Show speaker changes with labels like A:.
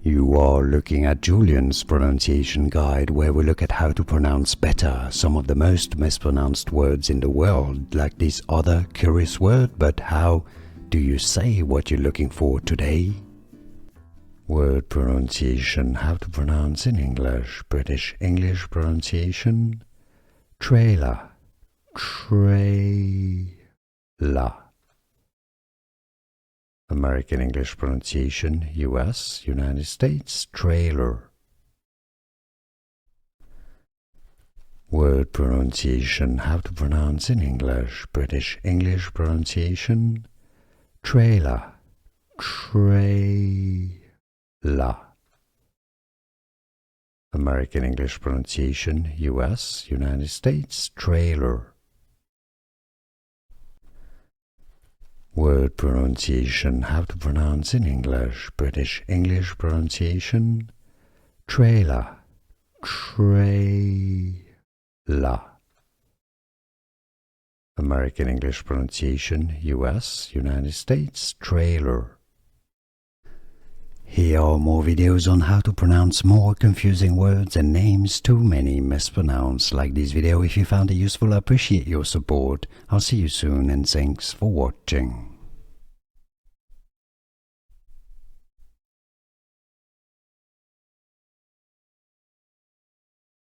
A: You are looking at Julian's pronunciation guide, where we look at how to pronounce better some of the most mispronounced words in the world, like this other curious word. But how do you say what you're looking for today? Word pronunciation, how to pronounce in English. British English pronunciation. Trailer. Trailer. American English pronunciation, US, United States, trailer. Word pronunciation, how to pronounce in English. British English pronunciation, trailer. Trailer. American English pronunciation, US, United States, trailer. Word pronunciation, how to pronounce in English. British English pronunciation, trailer. Trailer. American English pronunciation, US, United States, trailer. Here are more videos on how to pronounce more confusing words and names too many mispronounced. Like this video if you found it useful. I appreciate your support. I'll see you soon and thanks for watching.